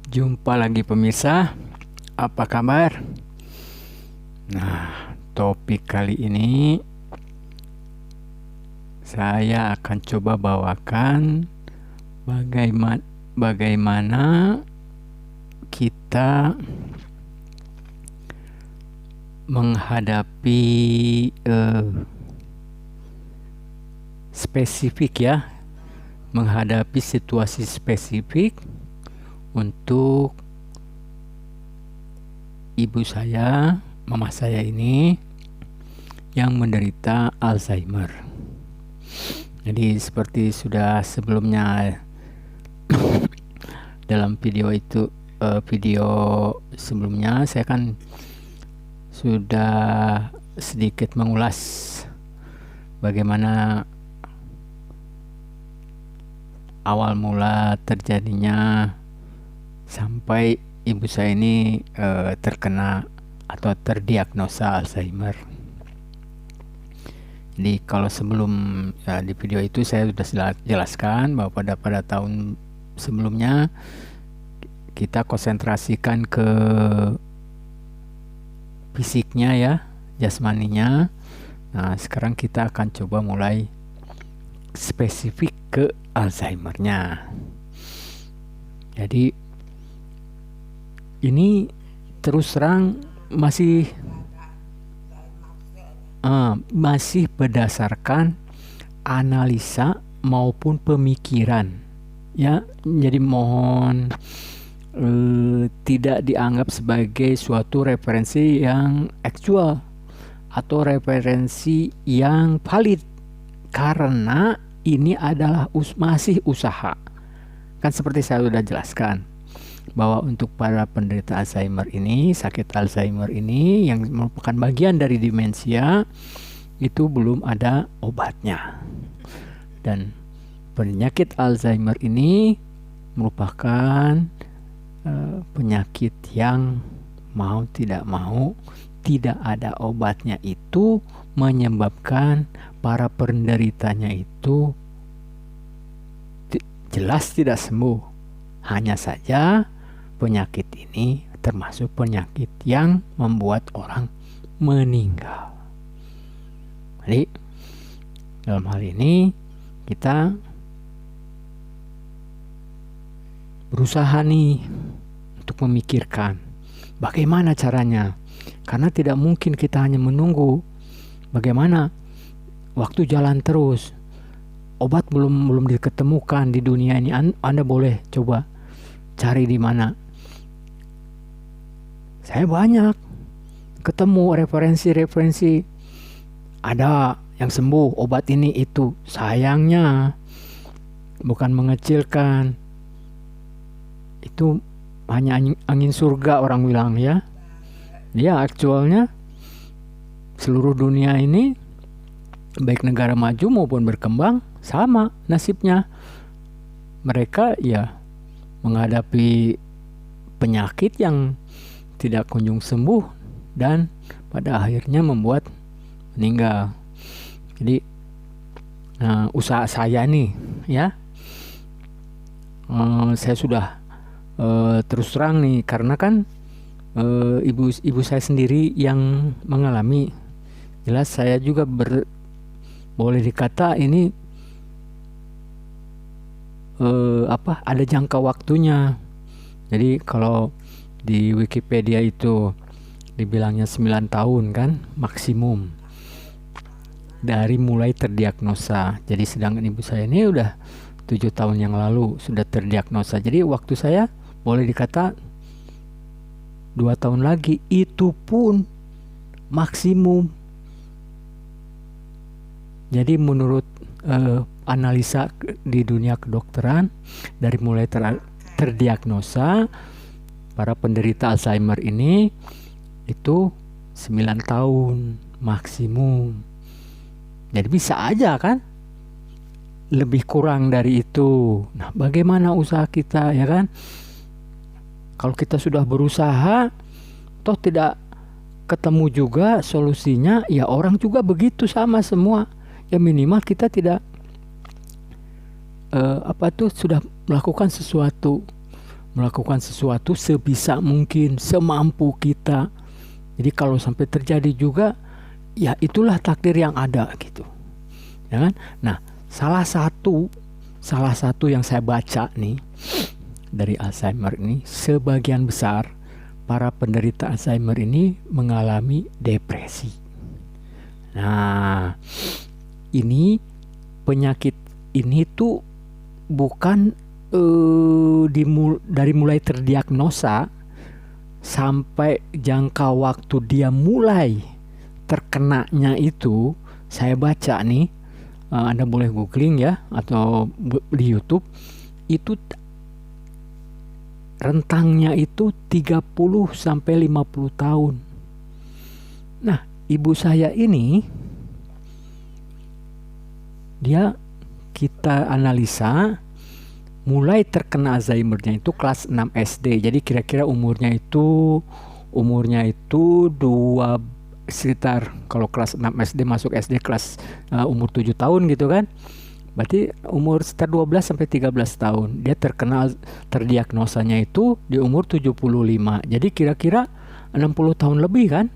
Jumpa lagi pemirsa, apa kabar? Nah, topik kali ini saya akan coba bawakan bagaimana kita menghadapi spesifik ya, menghadapi situasi spesifik untuk ibu saya, mama saya ini yang menderita Alzheimer. Jadi seperti sudah sebelumnya dalam video sebelumnya saya kan sudah sedikit mengulas bagaimana awal mula terjadinya sampai ibu saya ini terkena atau terdiagnosa Alzheimer. Jadi kalau sebelum di video itu saya sudah jelaskan bahwa pada tahun sebelumnya kita konsentrasikan ke fisiknya ya, jasmaninya. Nah, sekarang kita akan coba mulai spesifik ke Alzheimer-nya. Jadi ini terus terang masih berdasarkan analisa maupun pemikiran ya. Jadi mohon tidak dianggap sebagai suatu referensi yang aktual atau referensi yang valid, karena ini adalah masih usaha. Kan seperti saya sudah jelaskan bahwa untuk para penderita Alzheimer ini, sakit Alzheimer ini yang merupakan bagian dari demensia, itu belum ada obatnya. Dan penyakit Alzheimer ini merupakan penyakit yang mau tidak ada obatnya, itu menyebabkan para penderitanya itu jelas tidak sembuh. Hanya saja penyakit ini termasuk penyakit yang membuat orang meninggal. Jadi dalam hal ini kita berusaha nih untuk memikirkan bagaimana caranya, karena tidak mungkin kita hanya menunggu. Bagaimana waktu jalan terus, obat belum diketemukan di dunia ini. Anda boleh coba cari di mana. Saya banyak ketemu referensi, ada yang sembuh obat ini itu. Sayangnya bukan mengecilkan, itu hanya angin surga orang bilang ya. Ya, aktualnya seluruh dunia ini, baik negara maju maupun berkembang, sama nasibnya. Mereka ya menghadapi penyakit yang tidak kunjung sembuh dan pada akhirnya membuat meninggal. Jadi usaha saya nih ya, saya sudah terus terang nih, karena kan ibu saya sendiri yang mengalami. Jelas saya juga boleh dikata ini ada jangka waktunya. Jadi kalau di Wikipedia itu dibilangnya 9 tahun kan maksimum dari mulai terdiagnosa. Jadi sedangkan ibu saya ini udah 7 tahun yang lalu sudah terdiagnosa. Jadi waktu saya boleh dikata 2 tahun lagi, itu pun maksimum. Jadi menurut analisa di dunia kedokteran, dari mulai terdiagnosa para penderita Alzheimer ini itu 9 tahun maksimum. Jadi bisa aja kan lebih kurang dari itu. Nah, bagaimana usaha kita ya kan? Kalau kita sudah berusaha toh tidak ketemu juga solusinya, ya orang juga begitu sama semua. Ya minimal kita tidak sudah melakukan sesuatu, melakukan sesuatu sebisa mungkin, semampu kita. Jadi kalau sampai terjadi juga, ya itulah takdir yang ada gitu, ya kan? Nah, salah satu yang saya baca nih dari Alzheimer ini, sebagian besar para penderita Alzheimer ini mengalami depresi. Nah, ini penyakit ini tuh bukan dari mulai terdiagnosa sampai jangka waktu dia mulai terkenanya itu, saya baca nih, Anda boleh googling ya atau di YouTube, itu rentangnya itu 30 sampai 50 tahun. Nah, ibu saya ini kita analisa mulai terkena Alzheimer-nya itu kelas 6 SD. Jadi kira-kira umurnya itu sekitar, kalau kelas 6 SD masuk SD kelas umur 7 tahun gitu kan. Berarti umur sekitar 12 sampai 13 tahun. Dia terdiagnosanya itu di umur 75. Jadi kira-kira 60 tahun lebih kan.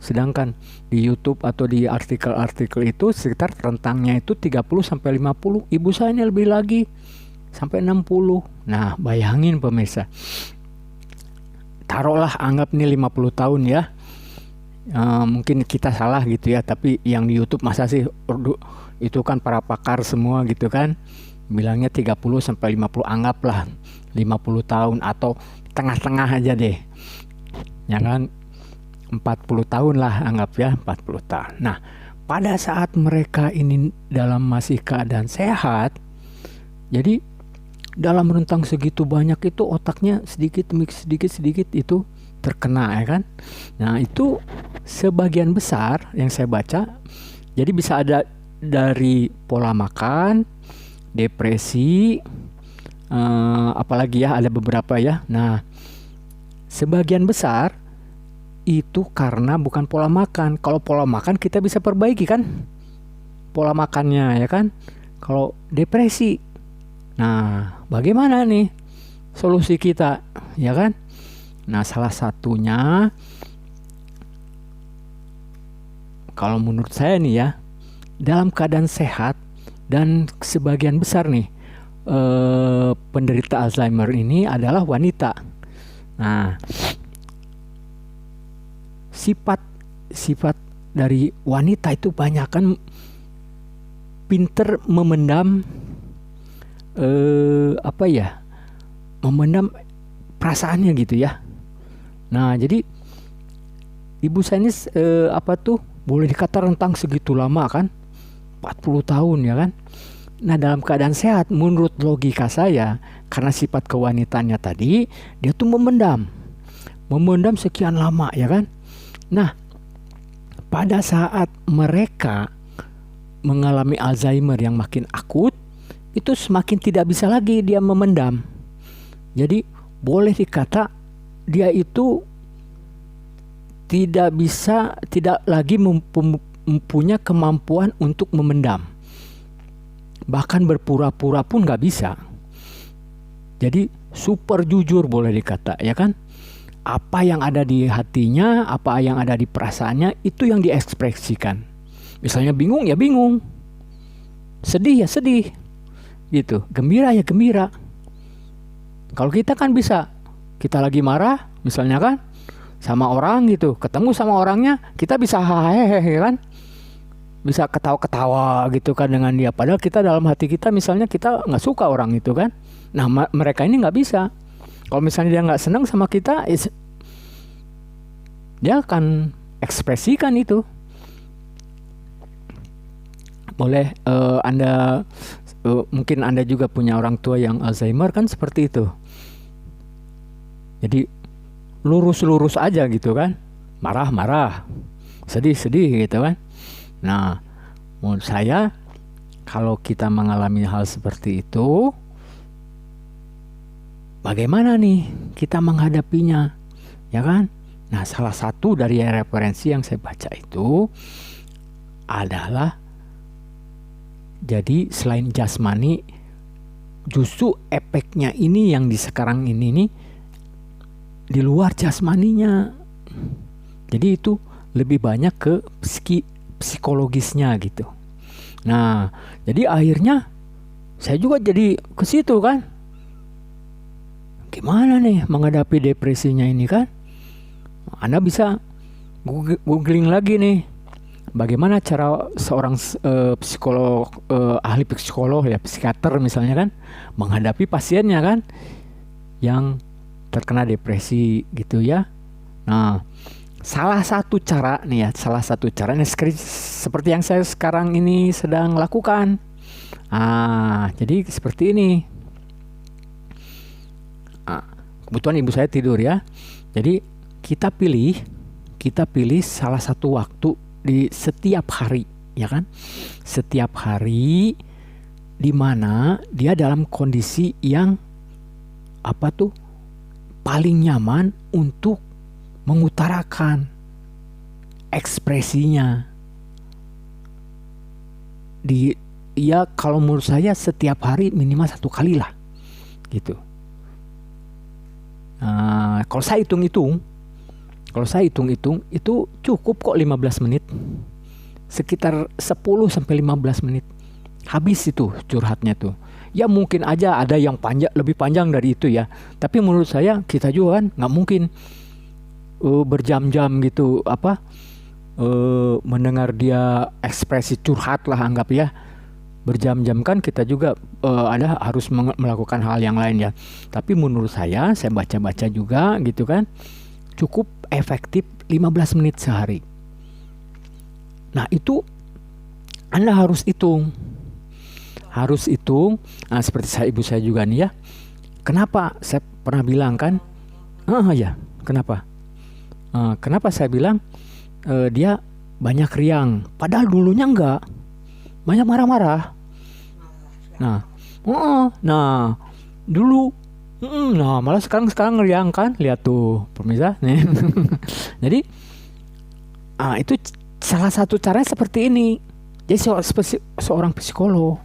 Sedangkan di YouTube atau di artikel-artikel itu sekitar rentangnya itu 30 sampai 50. Ibu saya ini lebih lagi sampai 60. Nah, bayangin pemirsa. Taruhlah anggap nih 50 tahun ya. Mungkin kita salah gitu ya, tapi yang di YouTube masa sih itu kan para pakar semua gitu kan. Bilangnya 30 sampai 50, anggaplah 50 tahun atau tengah-tengah aja deh. Ya kan? 40 tahun lah anggap ya, 40 tahun. Nah, pada saat mereka ini dalam masih keadaan sehat, jadi dalam rentang segitu banyak itu otaknya sedikit itu terkena ya kan. Nah, itu sebagian besar yang saya baca, jadi bisa ada dari pola makan, depresi, apalagi ya ada beberapa ya. Nah, sebagian besar itu karena bukan pola makan. Kalau pola makan kita bisa perbaiki kan pola makannya ya kan. Kalau depresi, nah bagaimana nih solusi kita ya kan. Nah, salah satunya kalau menurut saya nih ya, dalam keadaan sehat dan sebagian besar nih penderita Alzheimer ini adalah wanita. Nah, sifat dari wanita itu banyak kan pinter memendam memendam perasaannya gitu ya. Nah, jadi ibu saya ini boleh dikata rentang segitu lama kan, 40 tahun ya kan. Nah, dalam keadaan sehat menurut logika saya, karena sifat kewanitaannya tadi, dia tuh memendam sekian lama ya kan. Nah, pada saat mereka mengalami Alzheimer yang makin akut, itu semakin tidak bisa lagi dia memendam. Jadi boleh dikata dia itu tidak lagi mempunyai kemampuan untuk memendam. Bahkan berpura-pura pun gak bisa. Jadi super jujur boleh dikata ya kan. Apa yang ada di hatinya, apa yang ada di perasaannya, itu yang diekspresikan. Misalnya bingung ya bingung, sedih ya sedih, gitu. Gembira ya gembira. Kalau kita kan bisa, kita lagi marah, misalnya kan, sama orang gitu, ketemu sama orangnya, kita bisa hehehe kan, bisa ketawa-ketawa gitu kan dengan dia. Padahal kita dalam hati kita, misalnya kita nggak suka orang itu kan. Nah, mereka ini nggak bisa. Kalau misalnya dia nggak senang sama kita, dia akan ekspresikan itu. Boleh Anda mungkin Anda juga punya orang tua yang Alzheimer kan seperti itu. Jadi lurus-lurus aja gitu kan, marah-marah, sedih-sedih gitu kan. Nah, menurut saya kalau kita mengalami hal seperti itu, bagaimana nih kita menghadapinya, ya kan? Nah, salah satu dari referensi yang saya baca itu adalah, jadi selain jasmani, justru efeknya ini yang di sekarang ini nih di luar jasmaninya. Jadi itu lebih banyak ke psikologisnya gitu. Nah, jadi akhirnya saya juga jadi ke situ kan. Gimana nih menghadapi depresinya ini kan? Anda bisa googling lagi nih. Bagaimana cara seorang psikolog, ahli psikolog ya, psikiater misalnya kan, menghadapi pasiennya kan yang terkena depresi gitu ya. Nah, salah satu cara seperti yang saya sekarang ini sedang lakukan. Jadi seperti ini. Kebetulan ibu saya tidur ya. Jadi kita pilih salah satu waktu di setiap hari, ya kan? Setiap hari di mana dia dalam kondisi yang paling nyaman untuk mengutarakan ekspresinya. Kalau menurut saya setiap hari minimal 1 kali lah, gitu. Kalau saya hitung-hitung itu cukup kok 15 menit. Sekitar 10-15 menit. Habis itu curhatnya tuh. Ya mungkin aja ada yang lebih panjang dari itu ya. Tapi menurut saya kita juga kan nggak mungkin berjam-jam gitu mendengar dia ekspresi curhat lah, anggap ya. Berjam-jam kan kita juga harus melakukan hal yang lain ya. Tapi menurut saya baca-baca juga gitu kan, cukup efektif 15 menit sehari. Nah itu Anda harus hitung. Seperti ibu saya juga nih ya. Kenapa saya pernah bilang kan? Kenapa? Kenapa saya bilang dia banyak riang, padahal dulunya enggak, banyak marah-marah. Dulu malah sekarang riang kan, lihat tuh pemirsa nih. Jadi itu salah satu caranya seperti ini. Jadi seorang psikolog,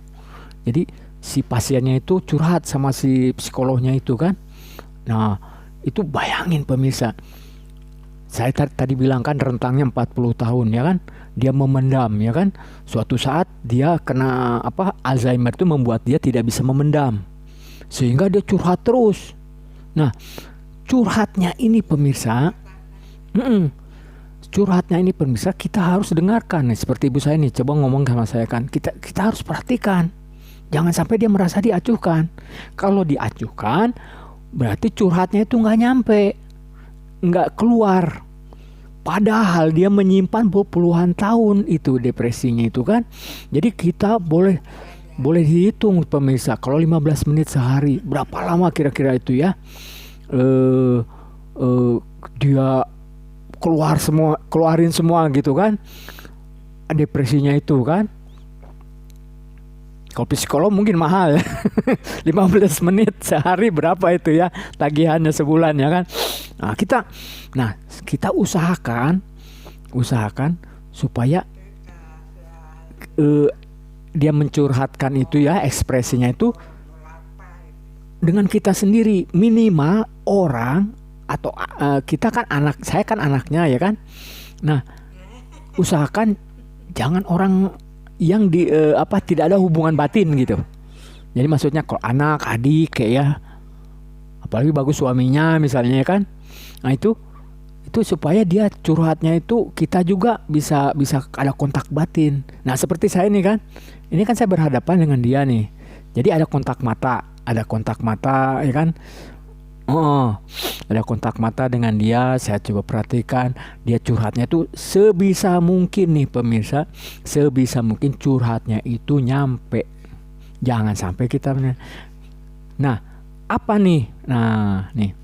jadi si pasiennya itu curhat sama si psikolognya itu kan. Nah itu bayangin pemirsa, saya tadi bilang kan rentangnya 40 tahun ya kan, dia memendam ya kan. Suatu saat dia kena Alzheimer itu membuat dia tidak bisa memendam, sehingga dia curhat terus. Nah curhatnya ini pemirsa, kita harus dengarkan nih. Seperti ibu saya nih coba ngomong sama saya kan, kita harus perhatikan, jangan sampai dia merasa diacuhkan. Kalau diacuhkan berarti curhatnya itu nggak nyampe, nggak keluar, padahal dia menyimpan puluhan tahun itu depresinya itu kan. Jadi kita boleh dihitung pemirsa, kalau 15 menit sehari berapa lama kira-kira itu ya dia keluarin semua gitu kan depresinya itu kan. Kalau psikolog mungkin mahal 15 menit sehari berapa itu ya tagihannya sebulan ya kan. Kita usahakan supaya dia mencurhatkan itu ya, ekspresinya itu dengan kita sendiri, minimal orang atau kita kan saya kan anaknya ya kan. Nah usahakan jangan orang yang tidak ada hubungan batin gitu. Jadi maksudnya kalau anak, adik kayak ya, apalagi bagus suaminya misalnya ya kan. Nah itu supaya dia curhatnya itu kita juga bisa ada kontak batin. Nah seperti saya ini kan saya berhadapan dengan dia nih. Jadi ada kontak mata ya kan. Ada kontak mata dengan dia. Saya coba perhatikan dia curhatnya itu sebisa mungkin nih pemirsa, sebisa mungkin curhatnya itu nyampe, jangan sampai kita. Nah apa nih? Nah nih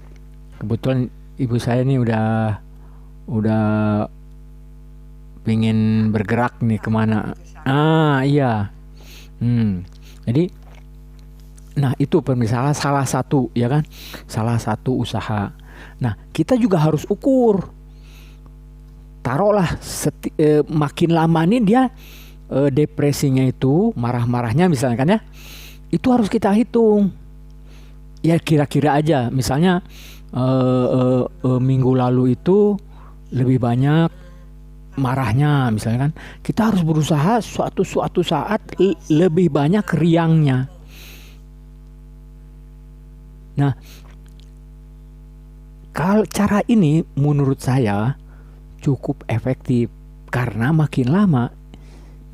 kebetulan ibu saya nih udah pengen bergerak nih kemana. Iya. Jadi nah itu pemirsa salah satu ya kan, salah satu usaha. Nah kita juga harus ukur. Taruhlah makin lama nih dia depresinya itu, marah-marahnya misalnya kan ya, itu harus kita hitung. Ya kira-kira aja, misalnya minggu lalu itu lebih banyak marahnya, misalnya kan, kita harus berusaha suatu saat lebih banyak riangnya. Nah, kalau cara ini menurut saya cukup efektif karena makin lama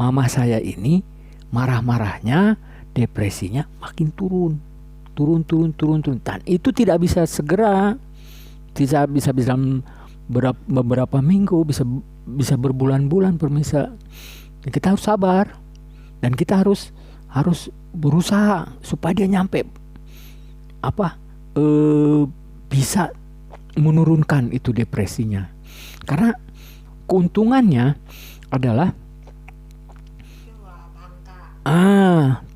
mama saya ini marah-marahnya, depresinya makin turun. Dan itu tidak bisa segera, tidak bisa beberapa minggu, bisa berbulan-bulan pemirsa. Dan kita harus sabar dan kita harus berusaha supaya dia nyampe bisa menurunkan itu depresinya. Karena keuntungannya adalah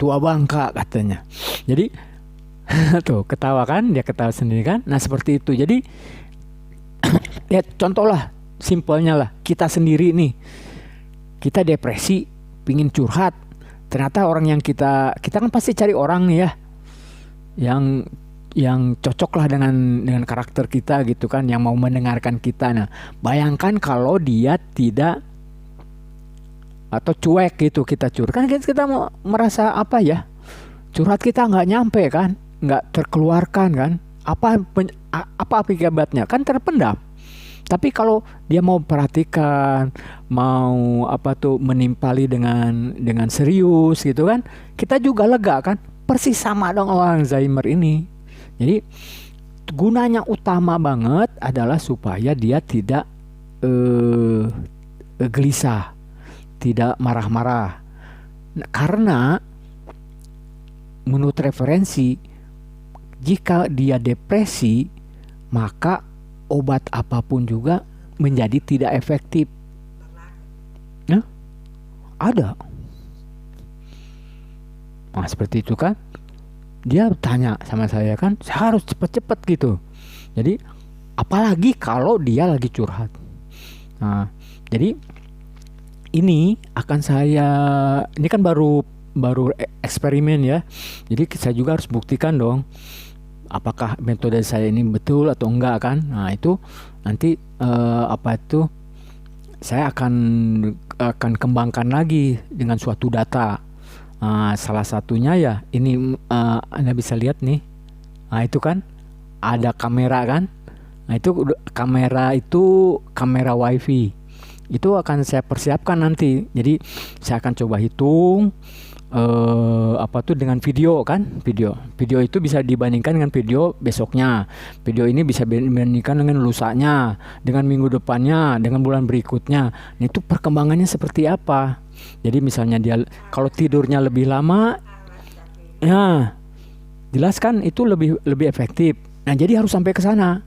tua bangka katanya. Jadi tuh ketawa kan, dia ketawa sendiri kan. Nah seperti itu. Jadi lihat contoh lah, simpelnya lah, kita sendiri nih, kita depresi, pingin curhat. Ternyata orang yang kita kan pasti cari orang nih ya, yang cocok lah dengan karakter kita gitu kan, yang mau mendengarkan kita. Nah bayangkan kalau dia tidak atau cuek gitu kita curhat, kan kita mau merasa apa ya, curhat kita nggak nyampe kan, nggak terkeluarkan kan, apa akibatnya kan terpendam. Tapi kalau dia mau perhatikan, mau menimpali dengan serius gitu kan, kita juga lega kan. Persis sama dong orang Alzheimer ini. Jadi gunanya utama banget adalah supaya dia tidak gelisah, tidak marah-marah. Nah, karena menurut referensi, jika dia depresi, maka obat apapun juga menjadi tidak efektif. Ya, ada. Nah, seperti itu kan. Dia tanya sama saya kan, saya harus cepat-cepat gitu. Jadi, apalagi kalau dia lagi curhat. Nah, jadi ini kan baru eksperimen ya. Jadi saya juga harus buktikan dong, apakah metode saya ini betul atau enggak kan. Nah itu nanti saya akan kembangkan lagi dengan suatu data. Salah satunya ya ini, Anda bisa lihat nih. Nah itu kan ada kamera kan. Nah itu kamera wifi. Itu akan saya persiapkan nanti. Jadi saya akan coba hitung dengan video kan. Video itu bisa dibandingkan dengan video besoknya. Video ini bisa dibandingkan dengan lusanya, dengan minggu depannya, dengan bulan berikutnya. Nah, itu perkembangannya seperti apa? Jadi misalnya dia kalau tidurnya lebih lama, ya jelas kan itu lebih efektif. Nah, jadi harus sampai ke sana.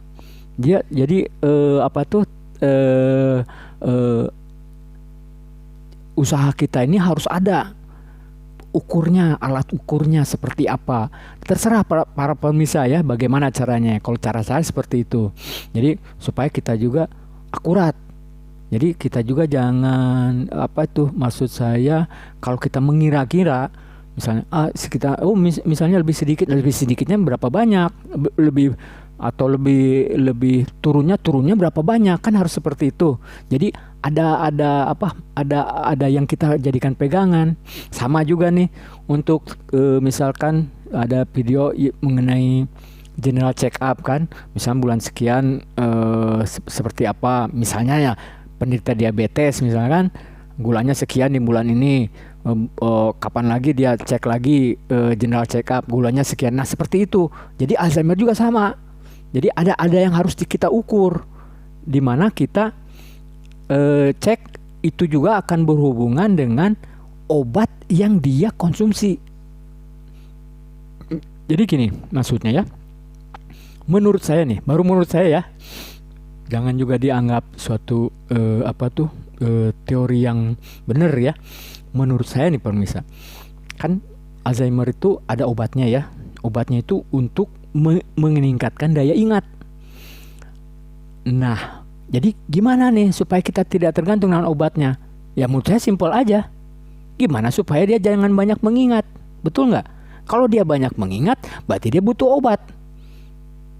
Usaha kita ini harus ada ukurnya, alat ukurnya seperti apa. Terserah para pemirsa ya bagaimana caranya. Kalau cara saya seperti itu. Jadi supaya kita juga akurat. Jadi kita juga jangan maksud saya kalau kita mengira-kira misalnya misalnya lebih sedikitnya berapa banyak, lebih turunnya berapa banyak, kan harus seperti itu. Jadi ada yang kita jadikan pegangan. Sama juga nih untuk misalkan ada video mengenai general check up kan, misalnya bulan sekian seperti apa, misalnya ya penderita diabetes misalnya kan, gulanya sekian di bulan ini, kapan lagi dia cek lagi general check up, gulanya sekian. Nah seperti itu. Jadi Alzheimer juga sama. Jadi ada yang harus kita ukur, di mana kita cek itu juga akan berhubungan dengan obat yang dia konsumsi. Jadi gini maksudnya ya, menurut saya nih, baru menurut saya ya, jangan juga dianggap suatu teori yang benar ya. Menurut saya nih pemirsa, kan Alzheimer itu ada obatnya ya. Obatnya itu untuk meningkatkan daya ingat. Nah, jadi gimana nih supaya kita tidak tergantung dengan obatnya? Ya menurut saya simpel aja. Gimana supaya dia jangan banyak mengingat, betul nggak? Kalau dia banyak mengingat, berarti dia butuh obat.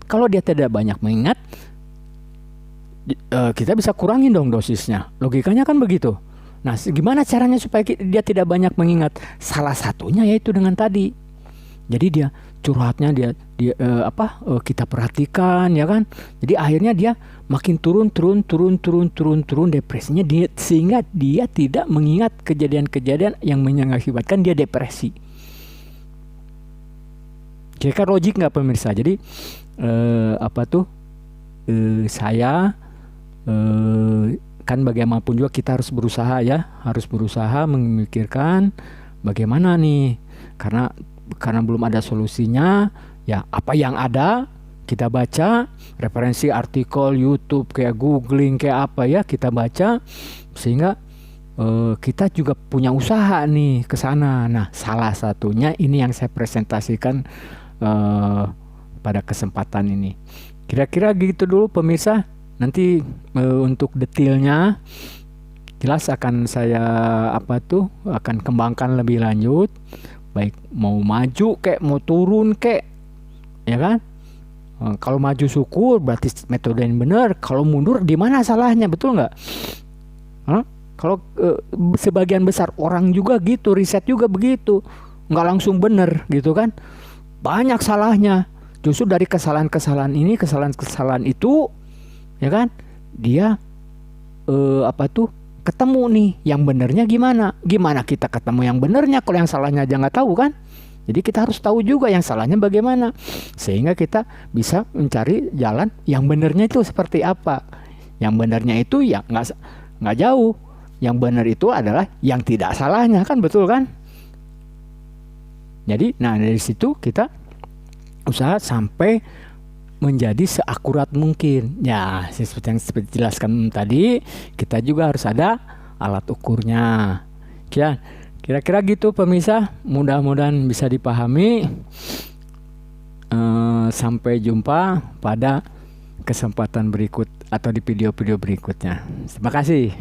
Kalau dia tidak banyak mengingat, kita bisa kurangin dong dosisnya. Logikanya kan begitu. Nah, gimana caranya supaya dia tidak banyak mengingat? Salah satunya yaitu dengan tadi. Jadi dia curhatnya kita perhatikan, ya kan. Jadi akhirnya dia makin turun depresinya dia, sehingga dia tidak mengingat kejadian-kejadian yang mengakibatkan dia depresi. Kira-kira logik nggak pemirsa? Jadi saya kan bagaimanapun juga kita harus berusaha memikirkan bagaimana nih, karena belum ada solusinya. Ya, apa yang ada kita baca, referensi artikel YouTube kayak googling kayak apa ya, kita baca, sehingga kita juga punya usaha nih ke sana. Nah, salah satunya ini yang saya presentasikan pada kesempatan ini. Kira-kira gitu dulu pemirsa. Nanti untuk detailnya jelas akan saya akan kembangkan lebih lanjut. Baik mau maju kayak mau turun kayak, ya kan? Kalau maju syukur berarti metode yang benar. Kalau mundur di mana salahnya, betul nggak? Kalau sebagian besar orang juga gitu, riset juga begitu, nggak langsung benar gitu kan? Banyak salahnya. Justru dari kesalahan-kesalahan ini, kesalahan-kesalahan itu, ya kan? Dia ketemu nih yang benernya gimana? Gimana kita ketemu yang benernya kalau yang salahnya aja nggak tahu kan? Jadi kita harus tahu juga yang salahnya bagaimana, sehingga kita bisa mencari jalan yang benernya itu seperti apa. Yang benernya itu ya nggak jauh. Yang benar itu adalah yang tidak salahnya, kan, betul kan? Jadi, nah dari situ kita usaha sampai menjadi seakurat mungkin. Ya, seperti yang dijelaskan tadi, kita juga harus ada alat ukurnya. Kira-kira gitu pemirsa, mudah-mudahan bisa dipahami. Sampai jumpa pada kesempatan berikut atau di video-video berikutnya. Terima kasih.